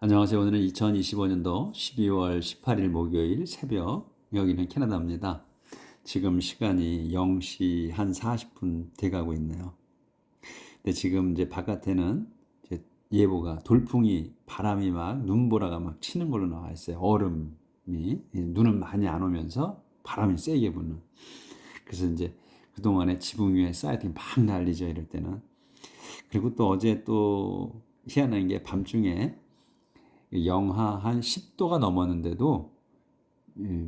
안녕하세요. 오늘은 2025년도 12월 18일 목요일 새벽, 여기는 캐나다입니다. 지금 시간이 0시 한 40분 돼가고 있네요. 근데 지금 이제 바깥에는 이제 예보가 돌풍이 바람이 막 눈보라가 막 치는 걸로 나와 있어요. 얼음이 눈은 많이 안 오면서 바람이 세게 부는. 그래서 이제 그동안에 지붕 위에 쌓였던 막 난리죠, 이럴 때는. 그리고 또 어제 또 희한한 게 밤중에 영하 한 10도가 넘었는데도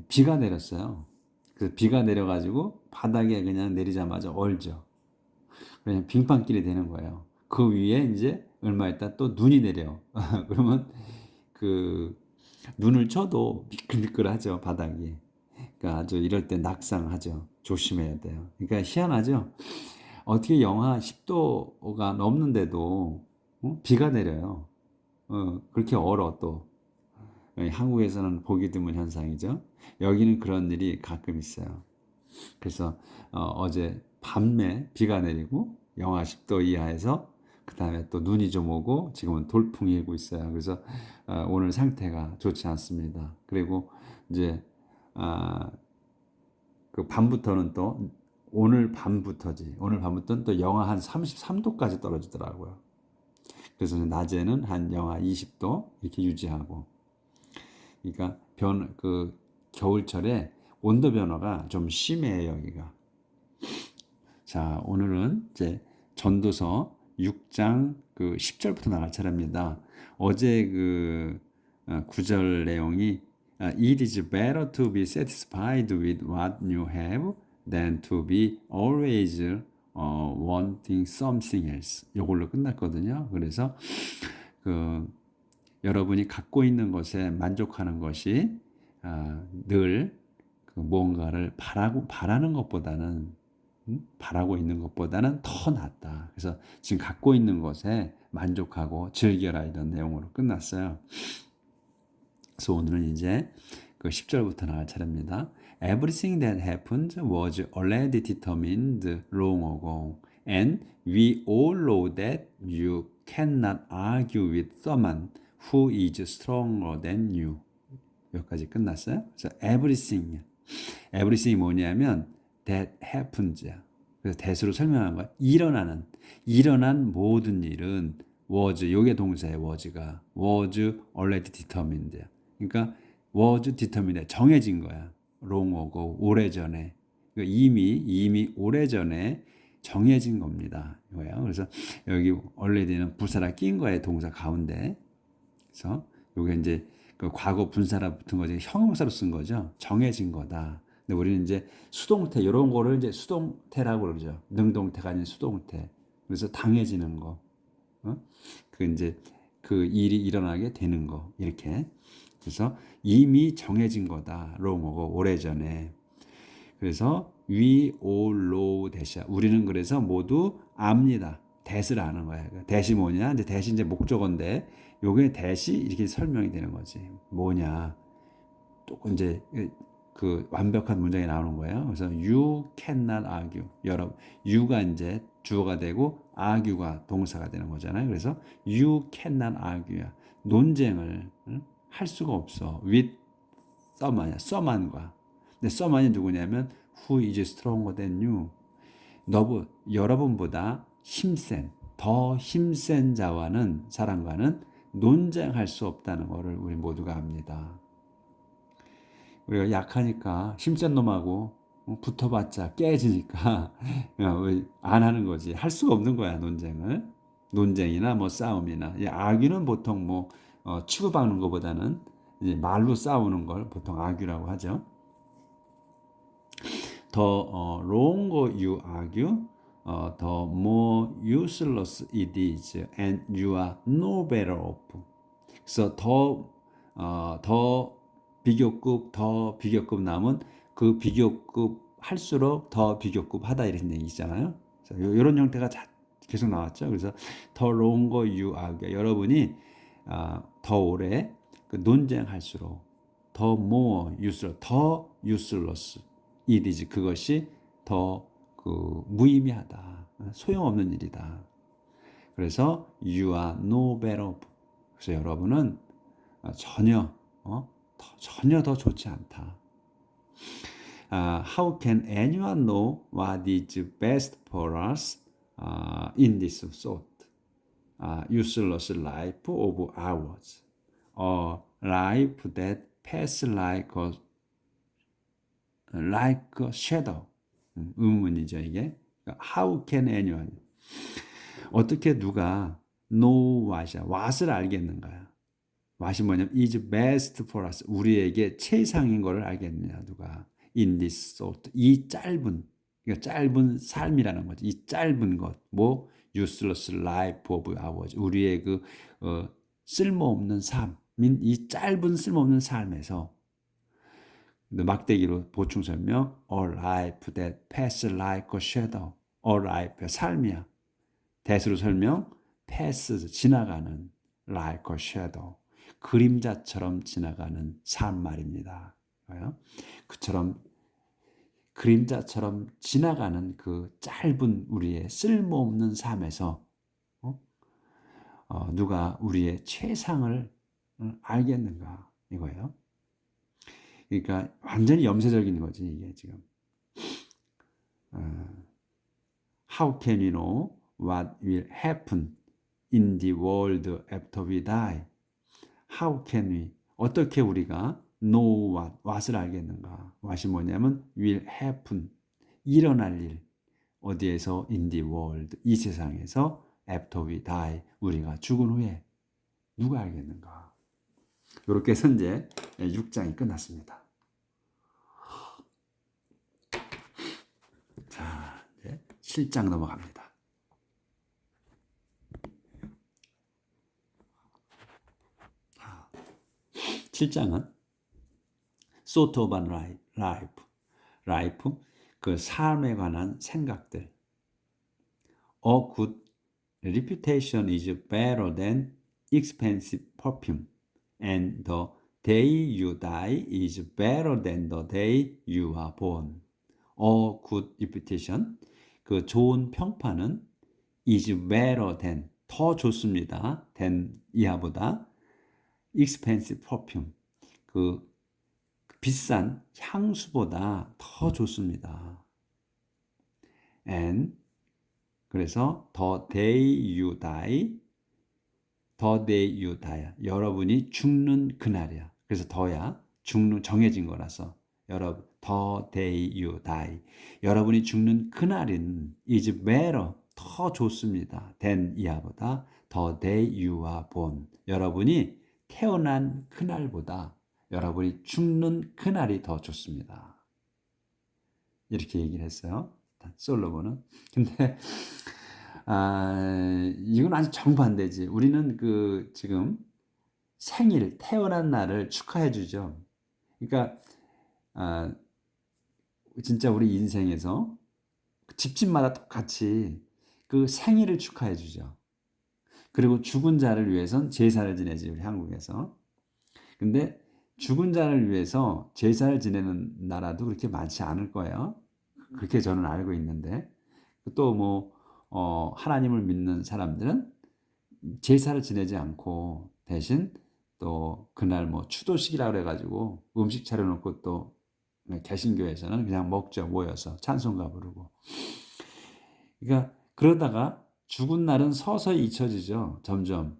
비가 내렸어요. 그래서 비가 내려가지고 바닥에 그냥 내리자마자 얼죠. 그냥 빙판길이 되는 거예요. 그 위에 이제 얼마 있다 또 눈이 내려. 그러면 그 눈을 쳐도 미끌미끌하죠, 바닥이. 그러니까 아주 이럴 때 낙상하죠. 조심해야 돼요. 그러니까 희한하죠. 어떻게 영하 10도가 넘는데도 비가 내려요. 그렇게 얼어 또. 한국에서는 보기 드문 현상이죠. 여기는 그런 일이 가끔 있어요. 그래서 어제 밤에 비가 내리고 영하 10도 이하에서 그 다음에 또 눈이 좀 오고 지금은 돌풍이 일고 있어요. 그래서 오늘 상태가 좋지 않습니다. 그리고 이제 아, 그 밤부터는 또 오늘 밤부터는 또 영하 한 33도까지 떨어지더라고요. 그래서 낮에는 한 영하 20도 이렇게 유지하고, 그러니까 그 겨울철에 온도 변화가 좀 심해요, 여기가. 자, 오늘은 이제 전도서 6장 그 10절부터 나갈 차례입니다. 어제 그 9절 내용이 It is better to be satisfied with what you have than to be always wanting something else. 이걸로 끝났거든요. 그래서 그 여러분이 갖고 있는 것에 만족하는 것이 늘 그 무언가를 바라는 것보다는 바라고 있는 것보다는 더 낫다. 그래서 지금 갖고 있는 것에 만족하고 즐겨라, 이런 내용으로 끝났어요. 그래서 오늘은 이제 그 10절부터 나갈 차례입니다. Everything that happened was already determined long ago, and we all know that you cannot argue with someone who is stronger than you. 여기까지 끝났어요. 그래서 everything이 뭐냐면 that happens야. 그래서 that으로 설명한 거야. 일어난 모든 일은 was, 요게 동사의 was가 was already determined야. 그러니까 was determined, 정해진 거야. long ago, 오래전에. 그러니까 이미 오래전에 정해진 겁니다. 이거예요. 그래서 여기 already는 부사라 낀 거예요, 동사 가운데. 그래서 요게 이제 그 과거 분사라 붙은 거지, 형용사로 쓴 거죠. 정해진 거다. 근데 우리는 이제 수동태, 이런 거를 이제 수동태라고 그러죠. 능동태가 아닌 수동태. 그래서 당해지는 거. 그 이제 그 일이 일어나게 되는 거. 이렇게. 그래서 이미 정해진 거다. 롱어고 오래전에. 그래서 we all know that이야. 우리는 그래서 모두 압니다. that을 아는 거야. that이 뭐냐? 이제 that이 이제 목적어인데 요게 that이 이렇게 설명이 되는 거지. 뭐냐? 또 이제 그 완벽한 문장이 나오는 거예요. 그래서 you cannot argue. 여러분, you가 이제 주어가 되고 argue가 동사가 되는 거잖아요. 그래서 you cannot argue야. 논쟁을 할 수가 없어. with someone과. 근데 someone이 누구냐면 who is stronger than you. 여러분보다 더 힘센 사람과는 논쟁할 수 없다는 것을 우리 모두가 압니다. 우리가 약하니까 힘센 놈하고 붙어봤자 깨지니까 안 하는 거지. 할 수가 없는 거야, 논쟁이나 뭐 싸움이나. 아귀는 보통 뭐 치고박는 것보다는 이제 말로 싸우는 걸 보통 아귀라고 하죠. The longer you argue, the more useless it is, and you are no better off. 그래서 더 비교급 남은 그 비교급 할수록 더 비교급 하다, 이런 얘기잖아요. 이런 형태가 계속 나왔죠. 그래서 더 longer you argue, 여러분이 더 오래 그 논쟁할수록 더 more useless it is, 그것이 더 그 무의미하다, 소용없는 일이다. 그래서 you are no better off. 그래서 여러분은 전혀 더 좋지 않다. How can anyone know what is best for us in this sort? Useless life of ours, a life that passes like a shadow. 의문이죠 이게. How can anyone? 어떻게 누가 know what을 알겠는가요? what이 뭐냐면 is best for us. 우리에게 최상인 것을 알겠느냐 누가. In this sort. 이 짧은 삶이라는 거죠. 이 짧은 것. 뭐 useless life of ours. 우리의 그 쓸모없는 삶인 이 짧은 쓸모없는 삶에서 막대기로 보충 설명 a life that passes like a shadow. a life 삶이야. 대수로 설명 pass 지나가는 like a shadow. 그림자처럼 지나가는 삶 말입니다. 그처럼 그림자처럼 지나가는 그 짧은 우리의 쓸모없는 삶에서 누가 우리의 최상을 알겠는가 이거예요. 그러니까 완전히 염세적인 거지 이게 지금. How can we know what will happen in the world after we die? How can we? 어떻게 우리가 know what을 알겠는가? what이 뭐냐면 will happen, 일어날 일. 어디에서? in the world, 이 세상에서 after we die, 우리가 죽은 후에 누가 알겠는가? 이렇게 해서 이제 6장이 끝났습니다. 자, 이제 7장 넘어갑니다. 자, 7장은 sort of life, 그 삶에 관한 생각들. A good reputation is better than expensive perfume, and the day you die is better than the day you are born. A good reputation, 그 좋은 평판은 is better than, 더 좋습니다. than, 이하보다. expensive perfume, 그 비싼 향수보다 더 좋습니다. And 그래서 the day you die, 여러분이 죽는 그날이야. 그래서 더야 죽는 정해진 거라서 여러분 the day you die, 여러분이 죽는 그날은 is better, 더 좋습니다. than 이하보다 the day you are born, 여러분이 태어난 그날보다 여러분이 죽는 그날이 더 좋습니다. 이렇게 얘기를 했어요. 솔로몬은. 근데 이건 아주 정반대지. 우리는 그 지금 생일, 태어난 날을 축하해 주죠. 그러니까 진짜 우리 인생에서 집집마다 똑같이 그 생일을 축하해 주죠. 그리고 죽은 자를 위해선 제사를 지내지, 우리 한국에서. 근데 죽은 자를 위해서 제사를 지내는 나라도 그렇게 많지 않을 거예요. 그렇게 저는 알고 있는데, 또 뭐 하나님을 믿는 사람들은 제사를 지내지 않고 대신 또 그날 뭐 추도식이라 그래가지고 음식 차려놓고 또 개신교에서는 그냥 먹죠, 모여서 찬송가 부르고. 그러니까 그러다가 죽은 날은 서서히 잊혀지죠, 점점.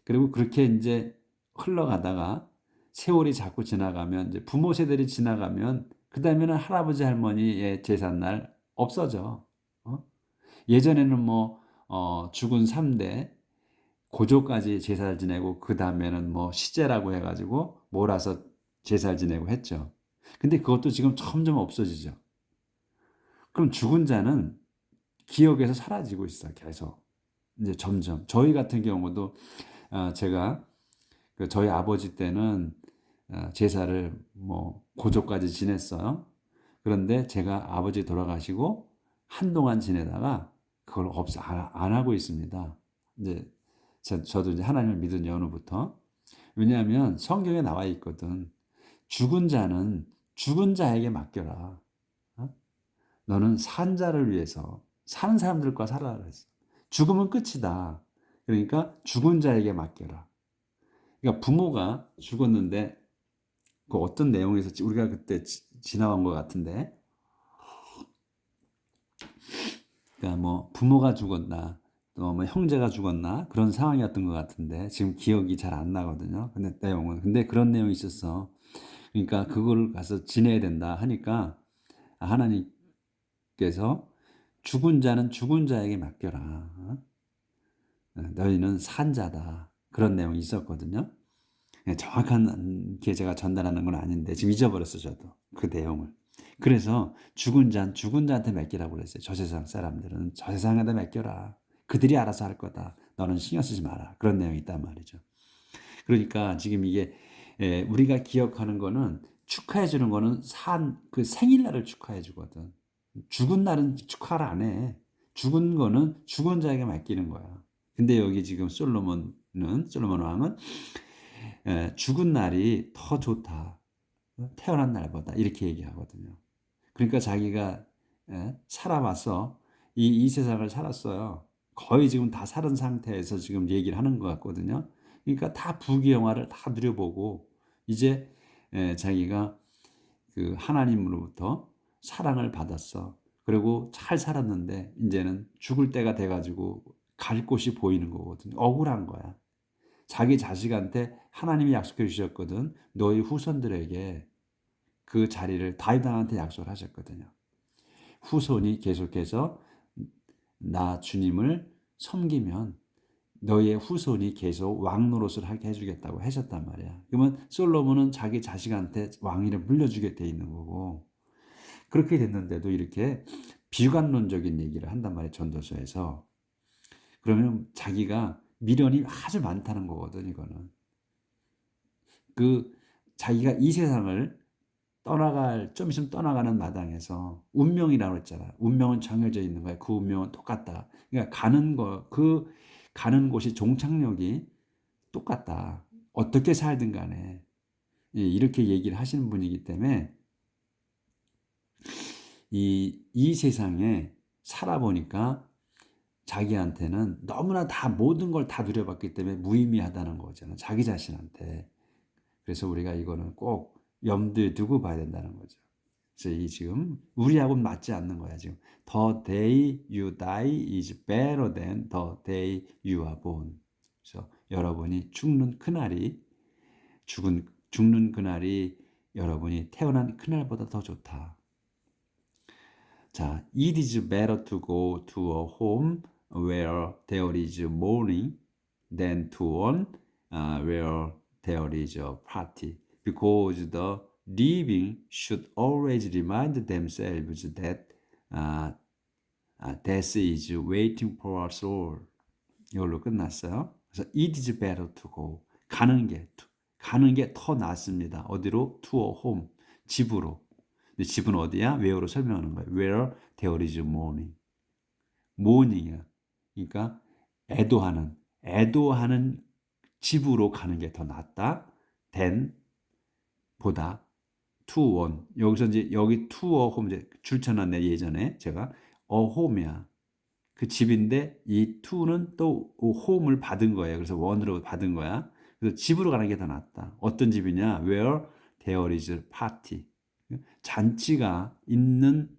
그리고 그렇게 이제 흘러가다가 세월이 자꾸 지나가면, 이제 부모 세대들이 지나가면 그 다음에는 할아버지 할머니의 제삿날 없어져. 예전에는 뭐 죽은 3대 고조까지 제사를 지내고 그 다음에는 뭐 시제라고 해가지고 몰아서 제사를 지내고 했죠. 근데 그것도 지금 점점 없어지죠. 그럼 죽은 자는 기억에서 사라지고 있어, 계속. 이제 점점. 저희 같은 경우도 제가 저희 아버지 때는 제사를 뭐 고조까지 지냈어요. 그런데 제가 아버지 돌아가시고 한동안 지내다가 그걸 안 하고 있습니다. 이제 저도 이제 하나님을 믿은 연후부터. 왜냐하면 성경에 나와 있거든. 죽은 자는 죽은 자에게 맡겨라. 너는 산 자를 위해서 사는 사람들과 살아라 그랬어. 죽으면 끝이다. 그러니까 죽은 자에게 맡겨라. 그러니까 부모가 죽었는데 그 어떤 내용에서 우리가 그때 지나간 것 같은데, 그러니까 뭐 부모가 죽었나 또 뭐 형제가 죽었나 그런 상황이었던 것 같은데 지금 기억이 잘 안 나거든요. 근데 내용은 근데 그런 내용이 있었어. 그러니까 그걸 가서 지내야 된다 하니까 하나님께서 죽은 자는 죽은 자에게 맡겨라. 너희는 산 자다. 그런 내용이 있었거든요. 정확한 게 제가 전달하는 건 아닌데 지금 잊어버렸어 저도 그 내용을. 그래서 죽은 자는 죽은 자한테 맡기라고 그랬어요. 저 세상 사람들은 저 세상에다 맡겨라. 그들이 알아서 할 거다. 너는 신경 쓰지 마라. 그런 내용이 있단 말이죠. 그러니까 지금 이게 우리가 기억하는 거는 축하해 주는 거는 그 생일날을 축하해 주거든. 죽은 날은 축하를 안 해. 죽은 거는 죽은 자에게 맡기는 거야. 근데 여기 지금 솔로몬 왕은 죽은 날이 더 좋다. 태어난 날보다 이렇게 얘기하거든요. 그러니까 자기가 살아왔어. 이 세상을 살았어요. 거의 지금 다 살은 상태에서 지금 얘기를 하는 것 같거든요. 그러니까 다 부귀영화를 다 누려보고 이제 자기가 그 하나님으로부터 사랑을 받았어. 그리고 잘 살았는데 이제는 죽을 때가 돼가지고 갈 곳이 보이는 거거든요. 억울한 거야. 자기 자식한테 하나님이 약속해 주셨거든. 너희 후손들에게 그 자리를 다윗 왕한테 약속을 하셨거든요. 후손이 계속해서 나 주님을 섬기면 너희의 후손이 계속 왕 노릇을 하게 해주겠다고 하셨단 말이야. 그러면 솔로몬은 자기 자식한테 왕위를 물려주게 돼 있는 거고 그렇게 됐는데도 이렇게 비관론적인 얘기를 한단 말이야 전도서에서. 그러면 자기가 미련이 아주 많다는 거거든 이거는. 그 자기가 이 세상을 좀 있으면 떠나가는 마당에서 운명이라고 했잖아. 운명은 정해져 있는 거야. 그 운명은 똑같다. 그러니까 가는 곳이 종착역이 똑같다. 어떻게 살든 간에 이렇게 얘기를 하시는 분이기 때문에 이 세상에 살아보니까 자기한테는 너무나 다 모든 걸 다 누려봤기 때문에 무의미하다는 거잖아. 자기 자신한테. 그래서 우리가 이거는 꼭 염두에 두고 봐야 된다는 거죠. 그래서 이 지금 우리하고는 맞지 않는 거야 지금. The day you die is better than the day you are born. 그래서 여러분이 죽는 그날이 여러분이 태어난 그날보다 더 좋다. 자, it is better to go to a home where there is mourning than to one where there is a party, because the living should always remind themselves that uh, death is waiting for us all. 이걸로 끝났어요. 그래서 it is better to go. 가는 게 더 낫습니다. 어디로? to a home. 집으로. 근데 집은 어디야? where로 설명하는 거예요. where there is mourning. mourning이야. 그러니까 애도하는 집으로 가는 게 더 낫다. than 보다 to one. 여기서 이제 여기 to a home 이제 줄쳐놨네 예전에 제가 a home이야. 그 집인데 이 to는 또 home을 받은 거예요. 그래서 one으로 받은 거야. 그래서 집으로 가는 게 더 낫다. 어떤 집이냐? where there is party. 잔치가 있는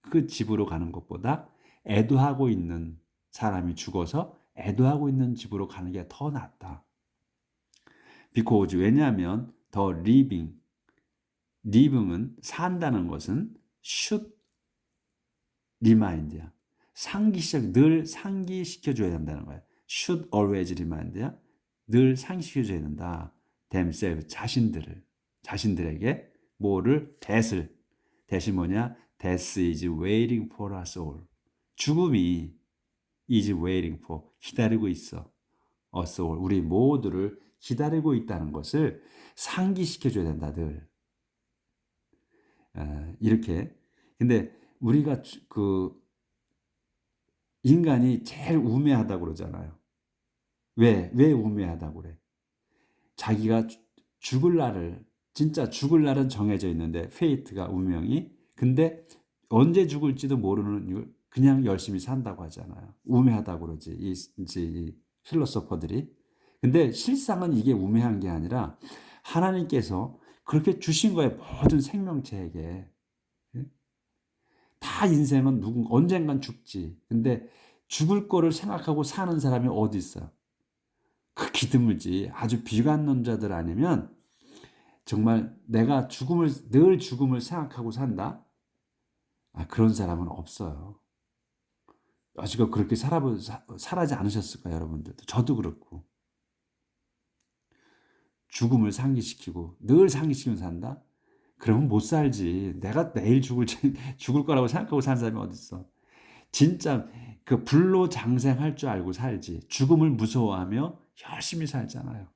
그 집으로 가는 것보다 애도하고 있는 사람이 죽어서 애도하고 있는 집으로 가는 게 더 낫다. because 왜냐하면 the living은 산다는 것은 should remind야. 늘 상기시켜줘야 된다는 거야. should always remind야. 늘 상기시켜줘야 된다. themselves 자신들에게 뭐를 that이 뭐냐? Death is waiting for us all. 죽음이 is waiting for 기다리고 있어. us all 우리 모두를 기다리고 있다는 것을 상기시켜줘야 된다 늘. 이렇게. 근데 우리가 그 인간이 제일 우매하다고 그러잖아요. 왜 우매하다고 그래? 자기가 진짜 죽을 날은 정해져 있는데 페이트가 운명이 근데 언제 죽을지도 모르는 그냥 열심히 산다고 하잖아요. 우매하다고 그러지. 이 필로소퍼들이. 근데 실상은 이게 우매한 게 아니라 하나님께서 그렇게 주신 거예요. 모든 생명체에게. 예? 다 인생은 언젠간 죽지. 근데 죽을 거를 생각하고 사는 사람이 어디 있어요? 극히 드물지. 아주 비관론자들 아니면 정말 내가 늘 죽음을 생각하고 산다? 그런 사람은 없어요. 여지껏 그렇게 살아지 않으셨을까요, 여러분들도? 저도 그렇고. 죽음을 상기시키고 늘 상기시키면서 산다? 그러면 못 살지. 내가 내일 죽을 거라고 생각하고 사는 사람이 어딨어. 진짜 그 불로장생할 줄 알고 살지. 죽음을 무서워하며 열심히 살잖아요.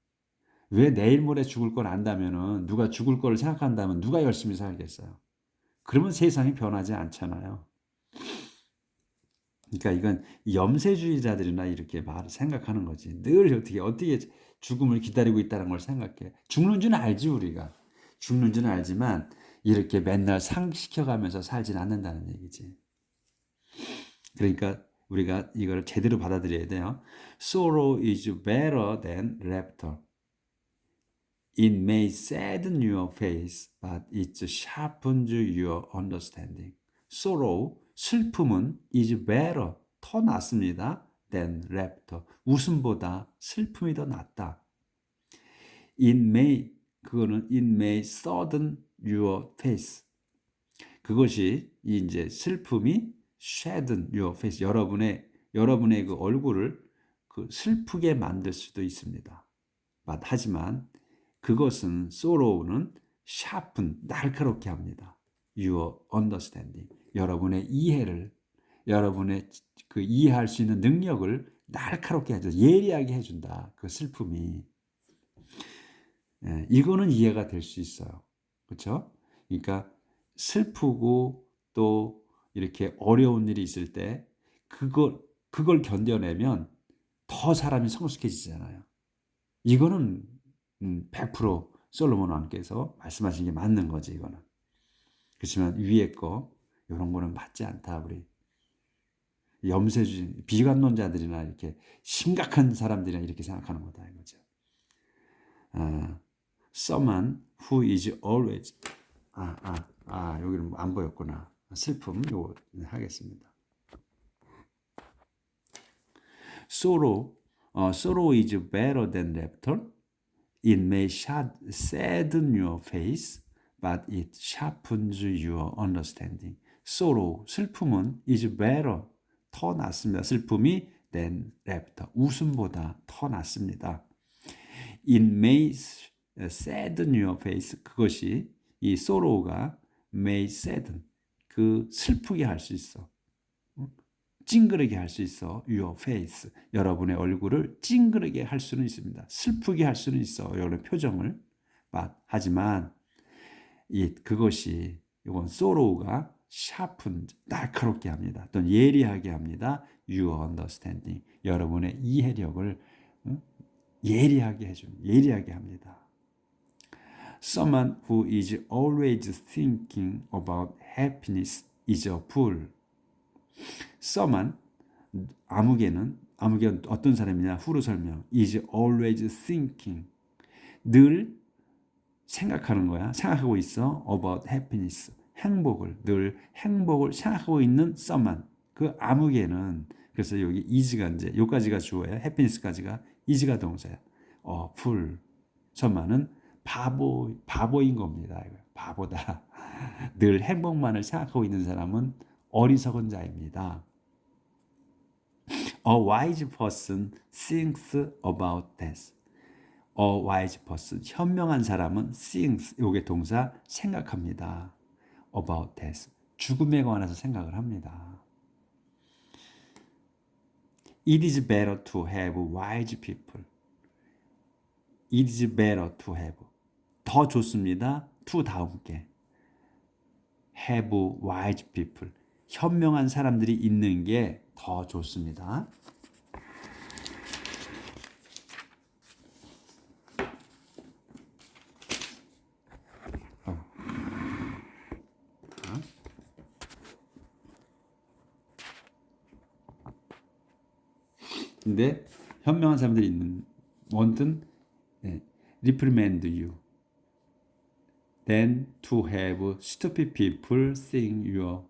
왜 내일 모레 죽을 걸 안다면은 누가 죽을 걸 생각한다면 누가 열심히 살겠어요. 그러면 세상이 변하지 않잖아요. 그러니까 이건 염세주의자들이나 이렇게 생각하는 거지. 늘 어떻게 죽음을 기다리고 있다는 걸 생각해. 죽는 줄 알지 우리가. 죽는 줄 알지만 이렇게 맨날 상시켜가면서 살진 않는다는 얘기지. 그러니까 우리가 이걸 제대로 받아들여야 돼요. Sorrow is better than laughter. It may sadden your face, but it sharpens your understanding. Sorrow, 슬픔은 is better, 더 낫습니다. than laughter, 웃음보다 슬픔이 더 낫다. it may sadden your face. 그것이 이제 슬픔이 sadden your face, 여러분의 그 얼굴을 그 슬프게 만들 수도 있습니다. 하지만 그것은 sorrow는 sharpen, 날카롭게 합니다. your understanding, 여러분의 그 이해할 수 있는 능력을 날카롭게 해줘, 예리하게 해준다. 그 슬픔이. 이거는 이해가 될 수 있어요. 그렇죠? 그러니까 슬프고 또 이렇게 어려운 일이 있을 때 그걸 견뎌내면 더 사람이 성숙해지잖아요. 이거는 100% 솔로몬 왕께서 말씀하신 게 맞는 거지, 이거는. 그렇지만 위에 거 이런 거는 맞지 않다. 우리 염세주의 비관론자들이나 이렇게 심각한 사람들이나 이렇게 생각하는 거다 이거죠. Someone who is always 여기는 안 보였구나. 슬픔 요거 하겠습니다. Sorrow is better than laughter. It may sadden your face, but it sharpens your understanding. Sorrow, 슬픔은 is better, 더 낫습니다. 슬픔이 than laughter, 웃음보다 더 낫습니다. It may sadden your face, 그것이 이 sorrow가 may sadden, 그 슬프게 할 수 있어. 찡그르게 할 수 있어. Your face, 여러분의 얼굴을 찡그르게 할 수는 있습니다. 슬프게 할 수는 있어. 여러분의 표정을. 하지만 그것이 이건 sorrow가 sharpen, 날카롭게 합니다. 또는 예리하게 합니다. Your understanding, 여러분의 이해력을 예리하게 합니다. Someone who is always thinking about happiness is a fool. Someone, 아무개는 어떤 사람이냐? 후로 설명. is always thinking. 늘 생각하는 거야. 생각하고 있어. about happiness. 늘 행복을 생각하고 있는 someone. 그 아무개는, 그래서 여기 is가 이제 요까지가 주어야, happiness까지가 is가 동사야. fool. someone은 바보인 겁니다. 바보다. 늘 행복만을 생각하고 있는 사람은 어리석은 자입니다. A wise person thinks about death. A wise person, 현명한 사람은 thinks, 요게 동사, 생각합니다. About death, 죽음에 관해서 생각을 합니다. It is better to have wise people. It is better to have, 더 좋습니다. to 다음 게 have wise people, 현명한 사람들이 있는 게 더 좋습니다. 근데 현명한 사람들이 won't reprimand you than to have stupid people sing your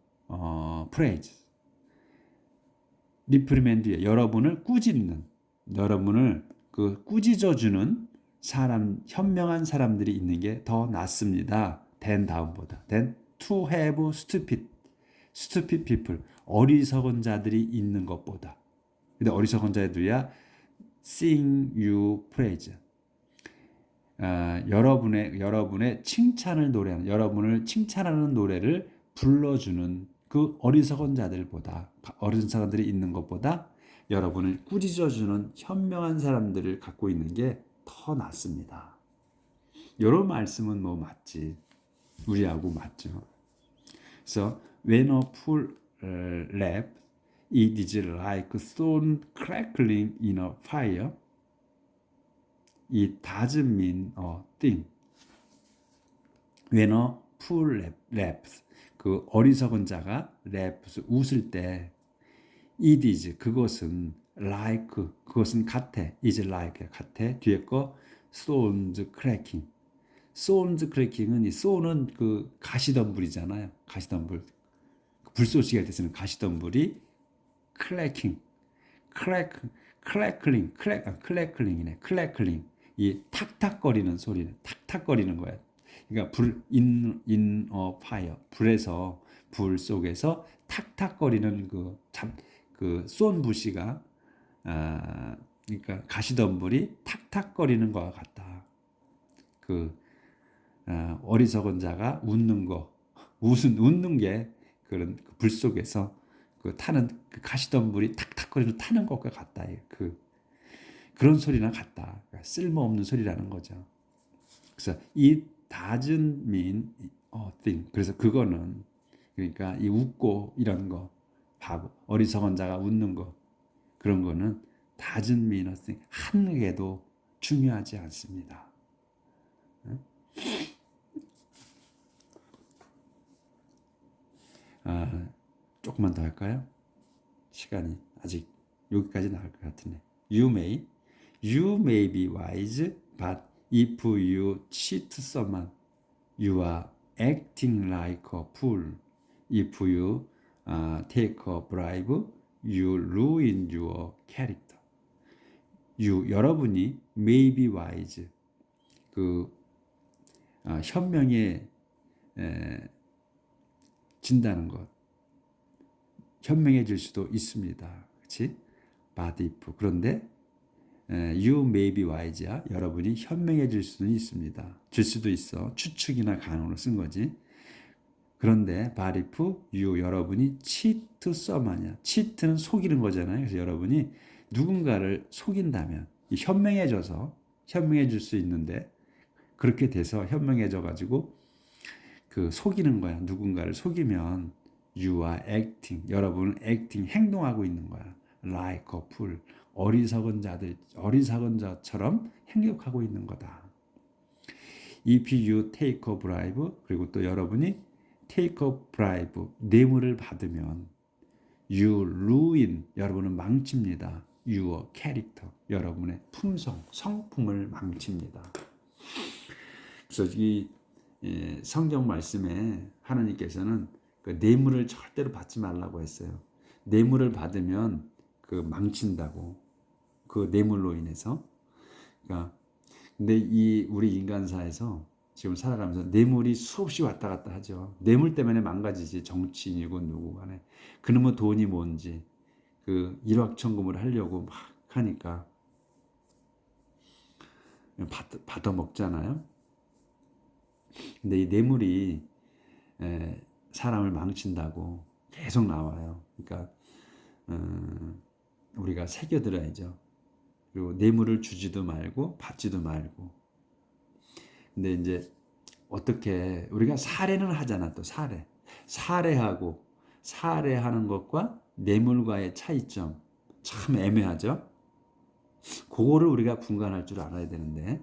praise. reprimand, 여러분을 꾸짖는, 여러분을 꾸짖어주는 사람, 현명한 사람들이 있는 게 더 낫습니다. than 다음보다. than to have stupid people, 어리석은 자들이 있는 것보다. 근데 어리석은 자들이야 sing you praise. 여러분의 칭찬을 노래하는, 여러분을 칭찬하는 노래를 불러주는 그 어리석은 자들보다, 어리석은 사람들이 있는 것보다 여러분을 꾸짖어주는 현명한 사람들을 갖고 있는 게 더 낫습니다. 이런 말씀은 뭐 맞지, 우리하고 맞죠. 그래서 when a fool laughs, it is like stone crackling in a fire. It doesn't mean a thing. When a fool laughs, 그 어리석은 자가 laughs, 웃을 때, it is, 그것은 like, 그것은 같아, is like, 같아. 뒤에 거 stones cracking. stones cracking은, 이 stone은 그 가시덤불이잖아요. 가시덤불. 불쏘시개 할 때 쓰는 가시덤불이 cracking, crackling, 이 탁탁거리는 소리는, 탁탁거리는 거야. 그러니까 in a fire, 불 속에서 탁탁거리는 쏜 부시가, 그러니까 가시덤불이 탁탁거리는 것과 같다. 어리석은 자가 웃는 게 그런 불 속에서 타는 가시덤불이 탁탁거리는 타는 것과 같다. 그런 소리나 같다. 그러니까 쓸모없는 소리라는 거죠. 그래서 it doesn't mean a thing. 그래서 그거는, 그러니까 이 웃고 이런 거, 바보, 어리석은 자가 웃는 거, 그런 거는 doesn't mean a thing. 한 개도 중요하지 않습니다. 조금만 더 할까요? 시간이 아직 여기까지 나올 것 같으네. You may be wise, but if you cheat someone, you are acting like a fool. If you take a bribe, you ruin your character. 여러분이 may be wise, 현명해진다는 것, 현명해질 수도 있습니다. 그렇지? But if, 그런데 you may be wise야, 여러분이 현명해질 수는 있습니다. 줄 수도 있어. 추측이나 가능으로 쓴 거지. 그런데 but if you, 여러분이 cheat someone이야. cheat는 속이는 거잖아요. 그래서 여러분이 누군가를 속인다면, 현명해질 수 있는데, 그렇게 돼서 현명해져 가지고 속이는 거야. 누군가를 속이면 you are acting, 여러분은 acting, 행동하고 있는 거야. like a fool, 어리석은 자처럼 행동하고 있는 거다. If you take a bribe, 그리고 또 여러분이 take a bribe, 뇌물을 받으면 you ruin, 여러분은 망칩니다. your character, 여러분의 품성, 성품을 망칩니다. 그래서 이 성경 말씀에 하나님께서는 뇌물을 절대로 받지 말라고 했어요. 뇌물을 받으면 망친다고, 그 뇌물로 인해서. 그러니까 근데 우리 인간사에서 지금 살아가면서 뇌물이 수없이 왔다 갔다 하죠. 뇌물 때문에 망가지지. 정치인이고 누구 간에 그놈의 돈이 뭔지 일확천금을 하려고 막 하니까 받아 먹잖아요. 근데 이 뇌물이 사람을 망친다고 계속 나와요. 그러니까 우리가 새겨들어야죠. 그리고 뇌물을 주지도 말고 받지도 말고. 근데 이제 어떻게 우리가 살해는 하잖아. 또 살해하고 살해하는 것과 뇌물과의 차이점 참 애매하죠. 그거를 우리가 분간할 줄 알아야 되는데,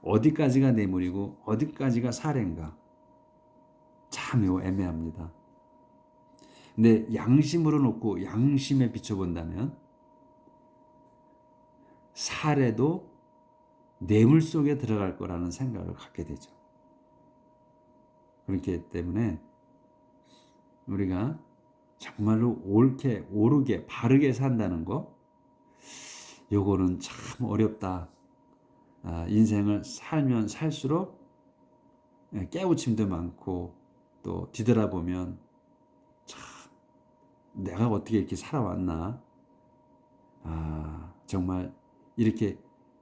어디까지가 뇌물이고 어디까지가 살해인가 참 이거 애매합니다. 근데 양심으로 놓고 양심에 비춰본다면 살해도 뇌물 속에 들어갈 거라는 생각을 갖게 되죠. 그렇기 때문에 우리가 정말로 옳게, 오르게, 바르게 산다는 거, 요거는 참 어렵다. 인생을 살면 살수록 깨우침도 많고, 또 뒤돌아보면 참 내가 어떻게 이렇게 살아왔나. 정말 이렇게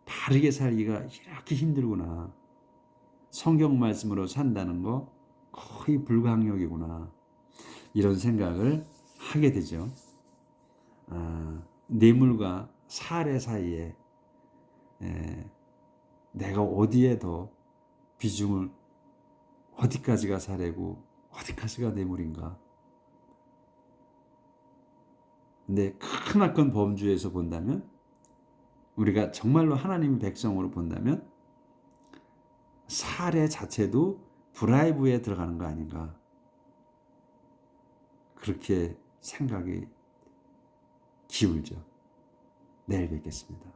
바르게 살기가 이렇게 힘들구나. 성경 말씀으로 산다는 거 거의 불가항력이구나. 이런 생각을 하게 되죠. 뇌물과 사례 사이에 내가 어디에 더 비중을, 어디까지가 사례고 어디까지가 뇌물인가. 근데 크나큰 범주에서 본다면, 우리가 정말로 하나님의 백성으로 본다면 사례 자체도 브라이브에 들어가는 거 아닌가, 그렇게 생각이 기울죠. 내일 뵙겠습니다.